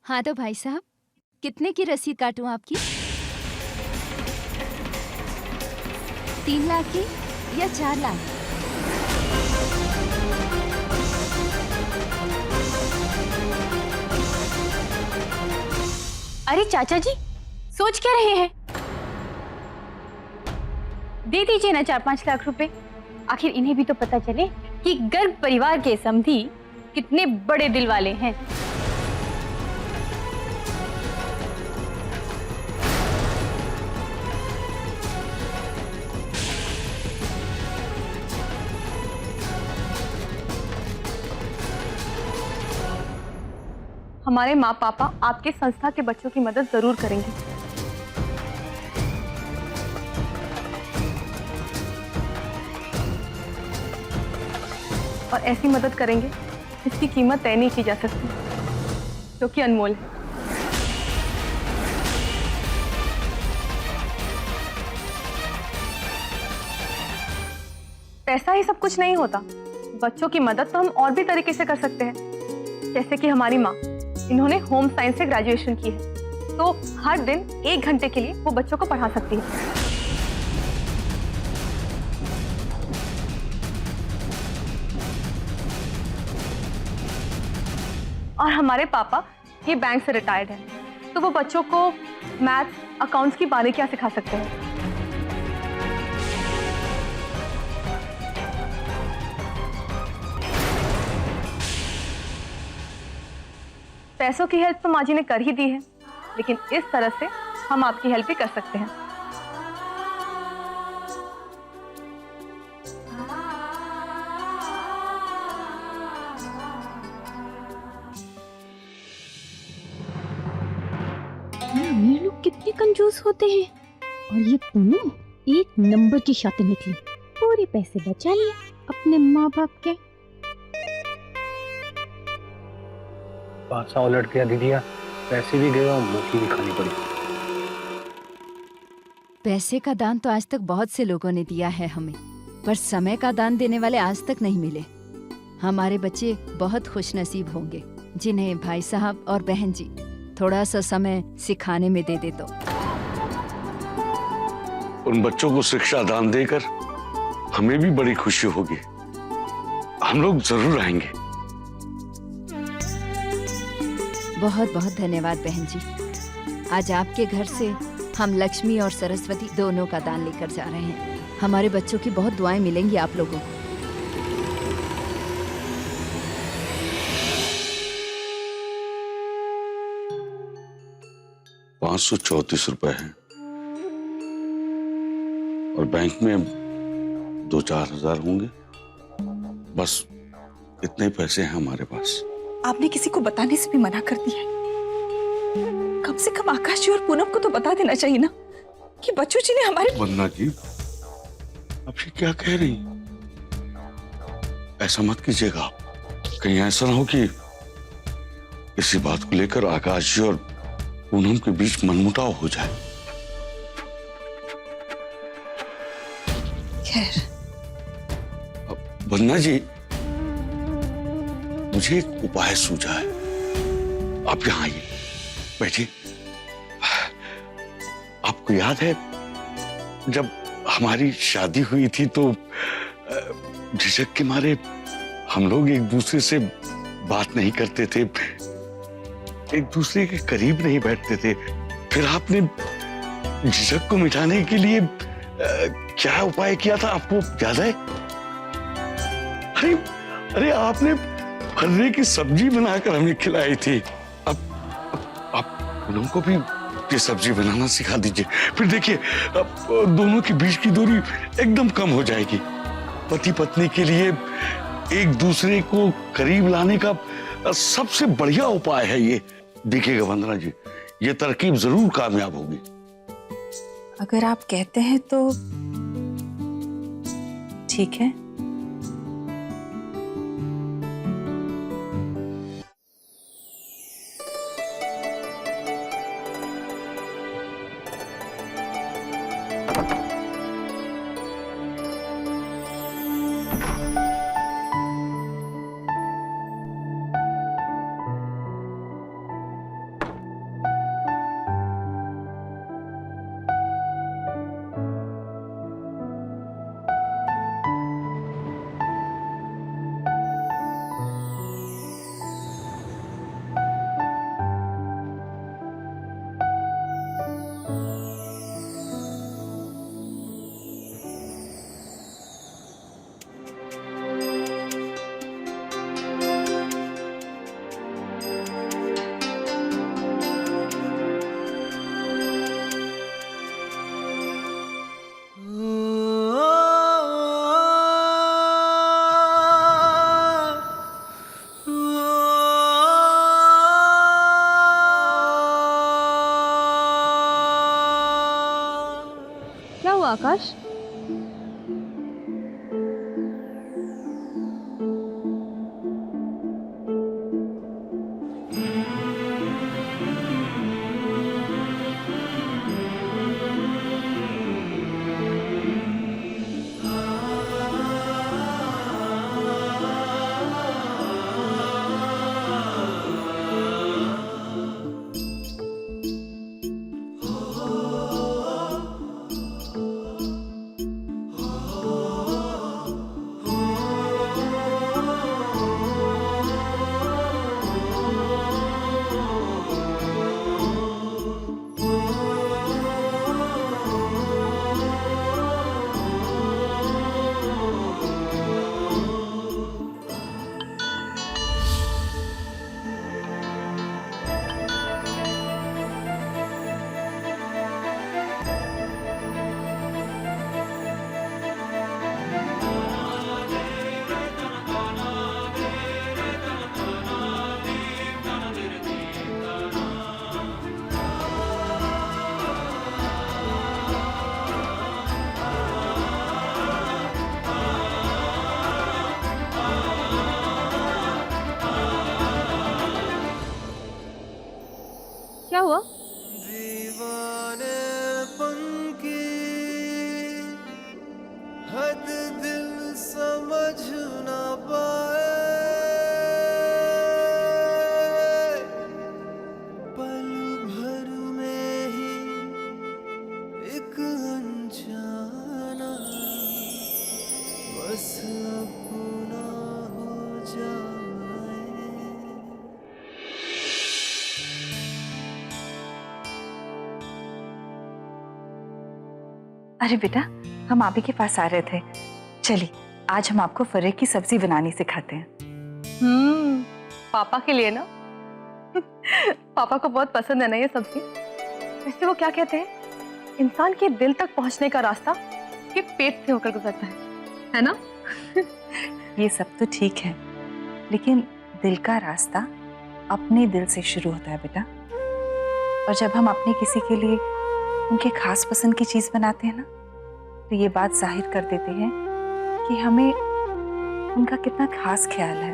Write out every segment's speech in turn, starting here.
हाँ तो भाई साहब, कितने की रसीद काटूं आपकी? 3 लाख की या 4 लाख? अरे चाचा जी, सोच क्या रहे हैं? दे दीजिए ना 4-5 लाख रुपए। आखिर इन्हें भी तो पता चले कि गर्ग परिवार के समधी कितने बड़े दिल वाले हैं। हमारे माँ पापा आपके संस्था के बच्चों की मदद जरूर करेंगे। और ऐसी मदद करेंगे जिसकी कीमत तय नहीं की जा सकती, जो कि अनमोल है। पैसा ही सब कुछ नहीं होता। बच्चों की मदद तो हम और भी तरीके से कर सकते हैं। जैसे कि हमारी माँ, इन्होंने होम साइंस से ग्रेजुएशन की है, तो हर दिन 1 घंटे के लिए वो बच्चों को पढ़ा सकती है। और हमारे पापा ये बैंक से रिटायर्ड हैं, तो वो बच्चों को मैथ्स, अकाउंट्स की बारीकियां सिखा सकते हैं। पैसों की हेल्प तो माँ जी ने कर ही दी है, लेकिन इस तरह से हम आपकी हेल्प भी कर सकते हैं। ये अमीर लोग कितने कंजूस होते हैं। और ये पूनम 1 नंबर की शातिर निकली। पूरे पैसे बचा लिए अपने माँ बाप के। 500 उलट गया दीदिया, पैसे भी गए और मूंगफली भी खानी पड़ी। पैसे का दान तो आज तक बहुत से लोगों ने दिया है हमें, पर समय का दान देने वाले आज तक नहीं मिले। हमारे बच्चे बहुत खुशनसीब होंगे जिन्हें भाई साहब और बहन जी थोड़ा सा समय सिखाने में दे दे तो। उन बच्चों को शिक्षा दान देकर हमें भी बड़ी खुशी होगी। हम लोग जरूर आएंगे। बहुत बहुत धन्यवाद बहन जी। आज आपके घर से हम लक्ष्मी और सरस्वती दोनों का दान लेकर जा रहे हैं। हमारे बच्चों की बहुत दुआएं मिलेंगी आप लोगों को। 534 रुपए हैं और बैंक में 2-4 हजार होंगे। बस इतने पैसे हैं हमारे पास। आपने किसी को बताने से भी मना कर दिया है। कम से कम आकाश जी और पूनम को तो बता देना चाहिए ना कि बच्चों जी ने हमारे। वंदना जी, अब ये क्या कह रही? ऐसा मत कीजिएगा आप। कहीं ऐसा ना हो कि इसी बात को लेकर आकाश जी और पूनम के बीच मनमुटाव हो जाए। खैर, वंदना जी, मुझे एक उपाय सूझा है। आप यहाँ आइए, बैठिए। आपको याद है जब हमारी शादी हुई थी तो झिझक के मारे हम लोग एक दूसरे से बात नहीं करते थे, एक दूसरे के करीब नहीं बैठते थे। फिर आपने झिझक को मिटाने के लिए क्या उपाय किया था, आपको याद है? अरे अरे आपने फर्रे की सब्जी बनाकर हमें खिलाई थी। अब आप पूनम को भी ये सब्जी बनाना सिखा दीजिए। फिर देखिए, अब दोनों के बीच की दूरी एकदम कम हो जाएगी। पति पत्नी के लिए एक दूसरे को करीब लाने का सबसे बढ़िया उपाय है ये। देखिएगा वंदना जी, ये तरकीब जरूर कामयाब होगी। अगर आप कहते हैं तो ठीक है। आकाश? क्या हुआ? हद दिल समझ ना पाए, पल भर में ही एक अनजाना बस अपना हो जाए। अरे बेटा, हम आप ही के पास आ रहे थे। चलिए, आज हम आपको फर्रे की सब्जी बनानी सिखाते हैं। पापा के लिए ना? पापा को बहुत पसंद है ना ये सब्जी। वैसे वो क्या कहते हैं, इंसान के दिल तक पहुंचने का रास्ता के पेट से होकर गुजरता है ना? ये सब तो ठीक है, लेकिन दिल का रास्ता अपने दिल से शुरू होता है बेटा। और जब हम अपने किसी के लिए उनके खास पसंद की चीज बनाते हैं ना, तो ये बात जाहिर कर देते हैं कि हमें उनका कितना खास ख्याल है।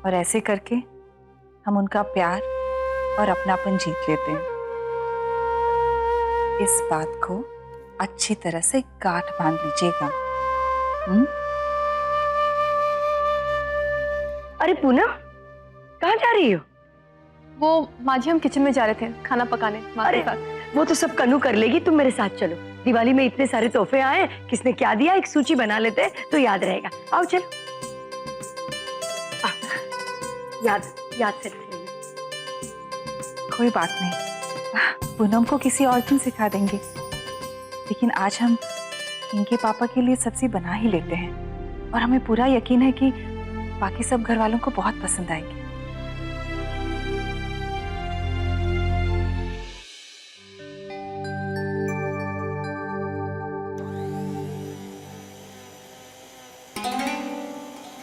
और ऐसे करके हम उनका प्यार और अपनापन जीत लेते हैं। इस बात को अच्छी तरह से गांठ बांध लीजिएगा। अरे पूनम, कहाँ जा रही हो? वो माँ जी, हम किचन में जा रहे थे खाना पकाने माँ के अरे साथ। वो तो सब कन्नू कर लेगी, तुम मेरे साथ चलो। दिवाली में इतने सारे तोहफे आए, किसने क्या दिया एक सूची बना लेते हैं तो याद रहेगा। आओ चलो। याद से रख लेना। कोई बात नहीं, पूनम को किसी और दिन सिखा देंगे। लेकिन आज हम इनके पापा के लिए सब्जी बना ही लेते हैं, और हमें पूरा यकीन है कि बाकी सब घर वालों को बहुत पसंद आएगी।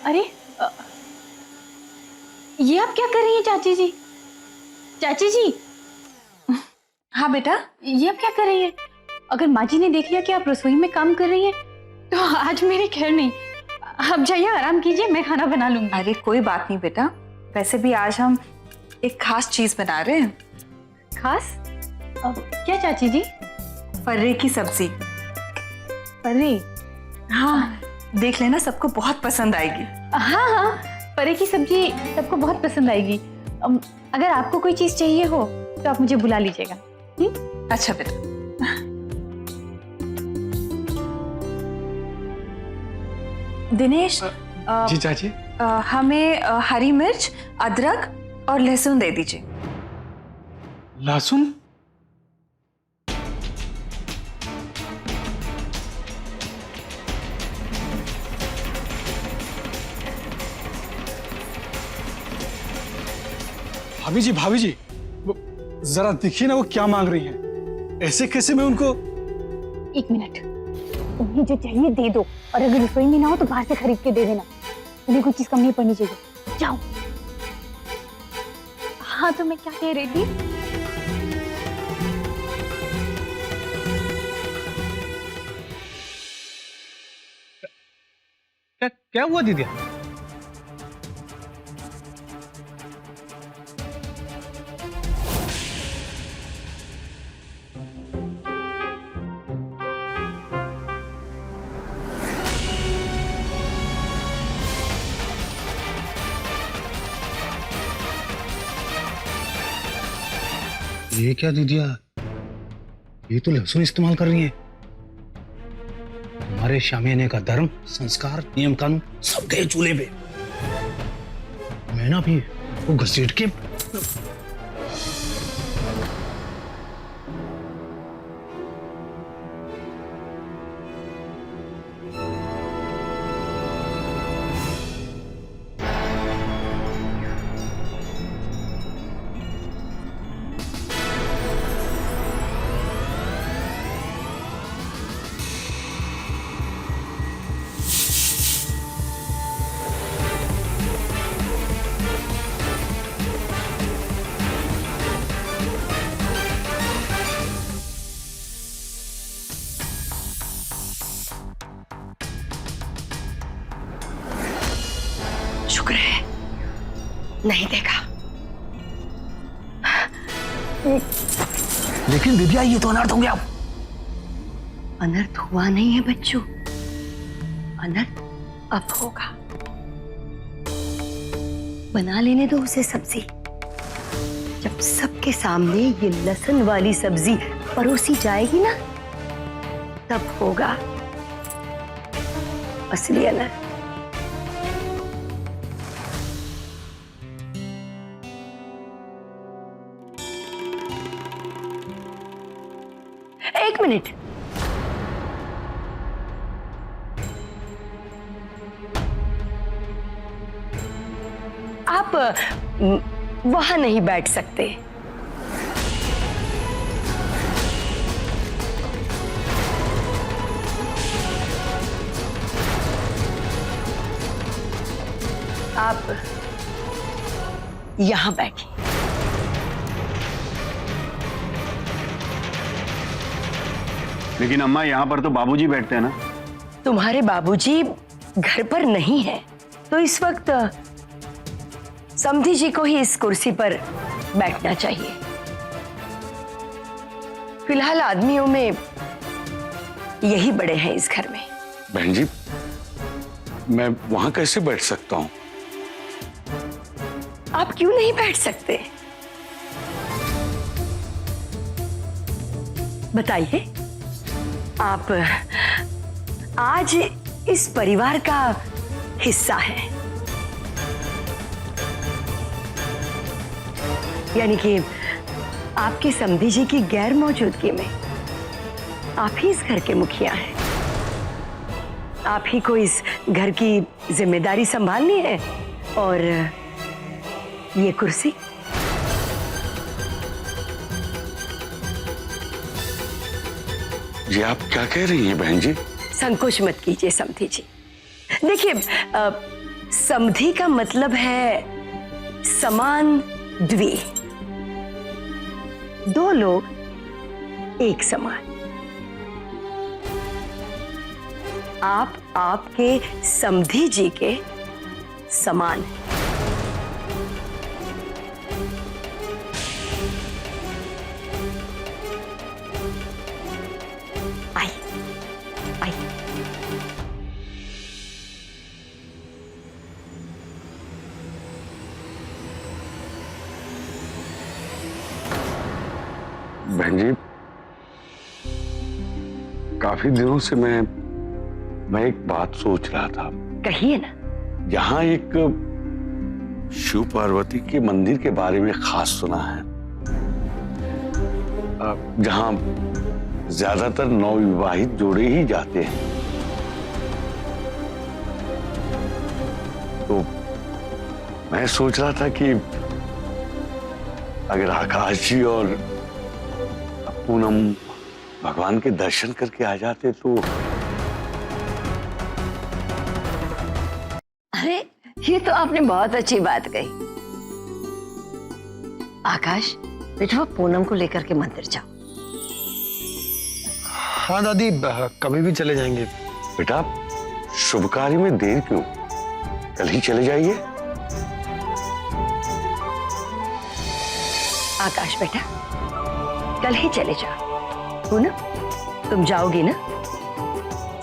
अरे ये आप क्या कर रही हैं चाची जी? चाची जी, हाँ बेटा, ये आप क्या कर रही हैं? अगर माँ जी ने देख लिया कि आप रसोई में काम कर रही हैं तो आज मेरी खैर नहीं। आप जाइए, आराम कीजिए, मैं खाना बना लूंगी। अरे कोई बात नहीं बेटा, वैसे भी आज हम एक खास चीज बना रहे हैं। खास? क्या चाची जी? फर्रे की सब्जी। परे? हाँ, देख लेना, सबको बहुत पसंद आएगी। हाँ हाँ, परे की सब्जी सबको बहुत पसंद आएगी। अगर आपको कोई चीज चाहिए हो तो आप मुझे बुला लीजिएगा। अच्छा बेटा। दिनेश, जी चाची। हमें हरी मिर्च, अदरक और लहसुन दे दीजिए। लहसुन? भाभी जी, वो जरा देखिए ना, वो क्या मांग रही हैं। ऐसे कैसे मैं उनको? एक मिनट, उन्हें जो चाहिए दे दो, और अगर रसोई में ना हो तो बाहर से खरीद के दे देना। उन्हें कोई चीज कम नहीं पड़नी चाहिए। जाओ। हाँ, तो मैं क्या कह रही थी? क्या हुआ दीदी? ये क्या दीदिया, ये तो लहसुन इस्तेमाल कर रही है। हमारे शामियाने का धर्म, संस्कार, नियम कानून सब गए चूल्हे पे। मैं ना भी वो घसीट के शुक्र है नहीं देखा। लेकिन दीदिया ये तो अनर्थ हो गया। अनर्थ हुआ नहीं है बच्चों, अनर्थ अब होगा। बना लेने दो उसे सब्जी। जब सबके सामने ये लहसुन वाली सब्जी परोसी जाएगी ना, तब होगा असली अनर्थ। एक मिनट, आप वहां नहीं बैठ सकते। आप यहां बैठिए। लेकिन अम्मा, यहाँ पर तो बाबूजी बैठते हैं ना। तुम्हारे बाबूजी घर पर नहीं है, तो इस वक्त समधी जी को ही इस कुर्सी पर बैठना चाहिए। फिलहाल आदमियों में यही बड़े हैं इस घर में। बहन जी, मैं वहां कैसे बैठ सकता हूँ? आप क्यों नहीं बैठ सकते? बताइए। आप आज इस परिवार का हिस्सा हैं, यानी कि आपके समधी जी की गैर मौजूदगी में आप ही इस घर के मुखिया हैं। आप ही को इस घर की जिम्मेदारी संभालनी है, और ये कुर्सी ये आप क्या कह रही हैं बहन जी? संकोच मत कीजिए समधी जी। देखिए, समधी का मतलब है समान द्वि, दो लोग एक समान। आप आपके समधी जी के समान हैं। बहन जी, काफी दिनों से मैं एक बात सोच रहा था। कहिए ना। यहाँ एक शिव पार्वती के मंदिर के बारे में खास सुना है, जहाँ ज्यादातर नवविवाहित जोड़े ही जाते हैं। तो मैं सोच रहा था कि अगर आकाश जी और पूनम भगवान के दर्शन करके आ जाते तो। अरे, ये तो आपने बहुत अच्छी बात कही। आकाश, बेटा पूनम को लेकर के मंदिर जाओ। हाँ दादी, कभी भी चले जाएंगे। बेटा, शुभ कार्य में देर क्यों? कल ही चले जाइए। आकाश बेटा, कल ही चले जाओ। पूनम, तुम जाओगी ना?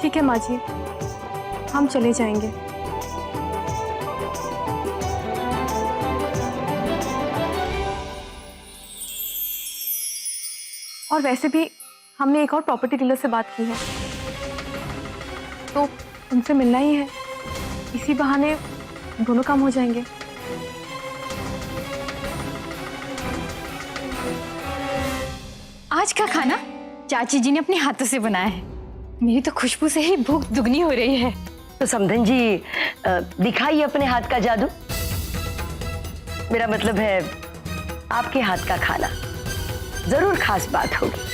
ठीक है माँ जी, हम चले जाएंगे। और वैसे भी हमने एक और प्रॉपर्टी डीलर से बात की है, तो उनसे मिलना ही है। इसी बहाने दोनों काम हो जाएंगे। आज का खाना चाची जी ने अपने हाथों से बनाया है। मेरी तो खुशबू से ही भूख दुगनी हो रही है। तो समधन जी, दिखाइए अपने हाथ का जादू। मेरा मतलब है आपके हाथ का खाना जरूर खास बात होगी।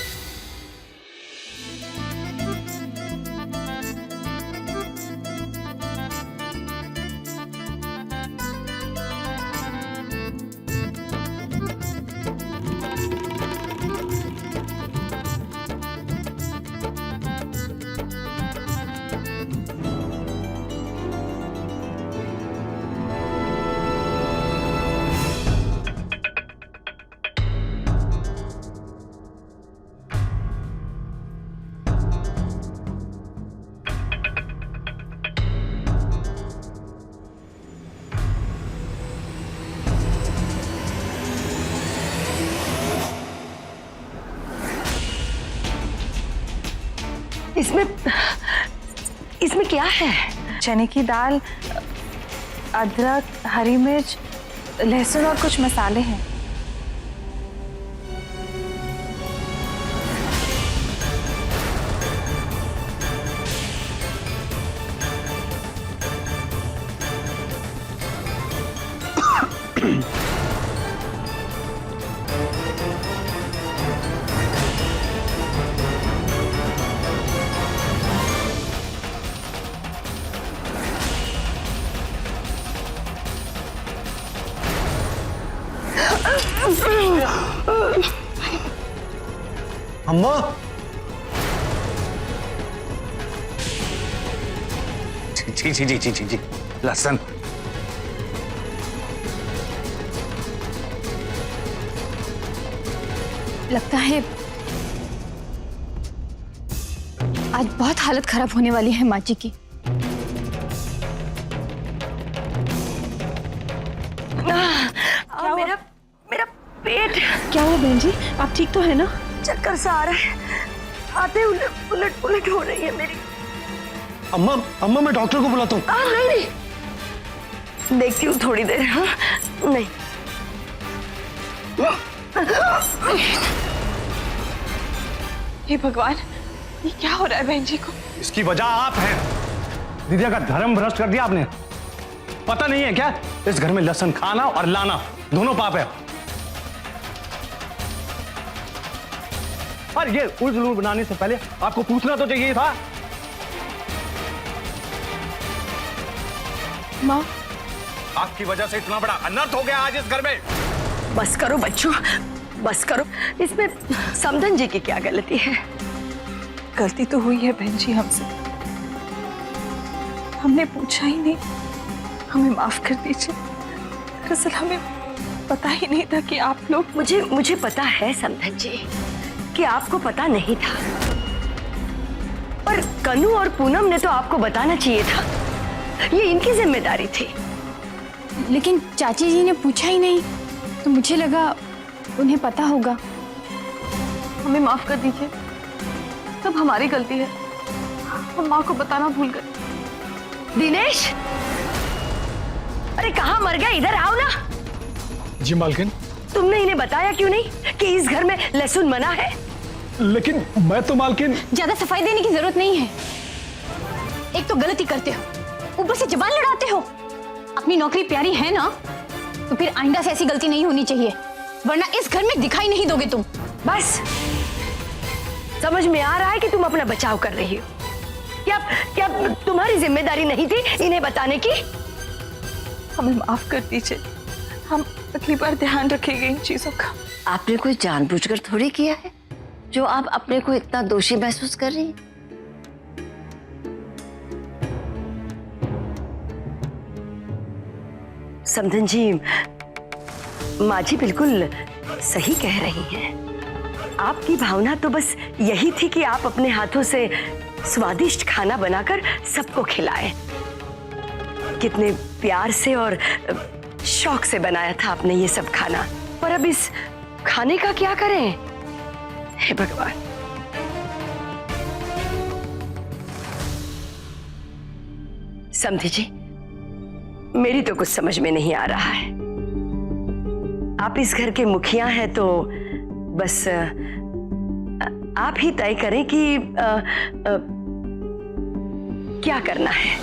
इसमें क्या है? चने की दाल, अदरक, हरी मिर्च, लहसुन और कुछ मसाले हैं। अम्मा, जी जी जी जी जी जी, लहसुन। लगता है आज बहुत हालत खराब होने वाली है माँ जी की। मेरा पेट। क्या हुआ बहन जी, आप ठीक तो है ना? चक्कर सा आ रहा है, आते उलट पुलट हो रही है मेरी। अम्मा अम्मा, मैं डॉक्टर को बुलाता हूँ। नहीं, देखती हूँ थोड़ी देर। हाँ, नहीं। हे भगवान, ये क्या हो रहा है बहन जी को? इसकी वजह आप हैं। दीदी का धर्म भ्रष्ट कर दिया आपने। पता नहीं है क्या, इस घर में लहसुन खाना और लाना दोनों पाप है। और ये उल्लू बनाने से पहले आपको पूछना तो चाहिए था। माँ, आपकी वजह से इतना बड़ा अनर्थ हो गया आज इस घर में। बस करो बच्चों, बस करो। इसमें समधन जी की क्या गलती है? गलती तो हुई है बहन जी हमसे, हमने पूछा ही नहीं, हमें माफ कर दीजिए। दरअसल हमें पता ही नहीं था कि आप लोग। मुझे पता है समधन जी कि आपको पता नहीं था, पर कनु और पूनम ने तो आपको बताना चाहिए था। ये इनकी जिम्मेदारी थी। लेकिन चाची जी ने पूछा ही नहीं, तो मुझे लगा उन्हें पता होगा। हमें माफ कर दीजिए, सब हमारी गलती है। हम माँ को बताना भूल गए। दिनेश, अरे कहाँ मर गया? इधर आओ ना। जी मालकिन। तुमने इन्हें बताया क्यों नहीं कि इस घर में लहसुन मना है? लेकिन मैं तो मालकिन। ज्यादा सफाई देने की जरूरत नहीं है। एक तो गलती करते हो, ऊपर से जुबान लड़ाते हो। अपनी नौकरी प्यारी है ना, तो फिर आइंदा से ऐसी गलती नहीं होनी चाहिए, वरना इस घर में दिखाई नहीं दोगे तुम। बस समझ में आ रहा है कि तुम अपना बचाव कर रही हो। क्या तुम्हारी जिम्मेदारी नहीं थी इन्हें बताने की? हमें माफ कर दीजिए, हम अगली बार ध्यान रखेंगे इन चीजों का। आपने कोई जानबूझकर थोड़ी किया है जो आप अपने को इतना दोषी महसूस कर रही हैं। समधन जी, माँ जी बिल्कुल सही कह रही हैं। आपकी भावना तो बस यही थी कि आप अपने हाथों से स्वादिष्ट खाना बनाकर सबको खिलाएं। कितने प्यार से और शौक से बनाया था आपने ये सब खाना, पर अब इस खाने का क्या करें? हे भगवान। समझी जी, मेरी तो कुछ समझ में नहीं आ रहा है। आप इस घर के मुखिया हैं तो बस आप ही तय करें कि क्या करना है।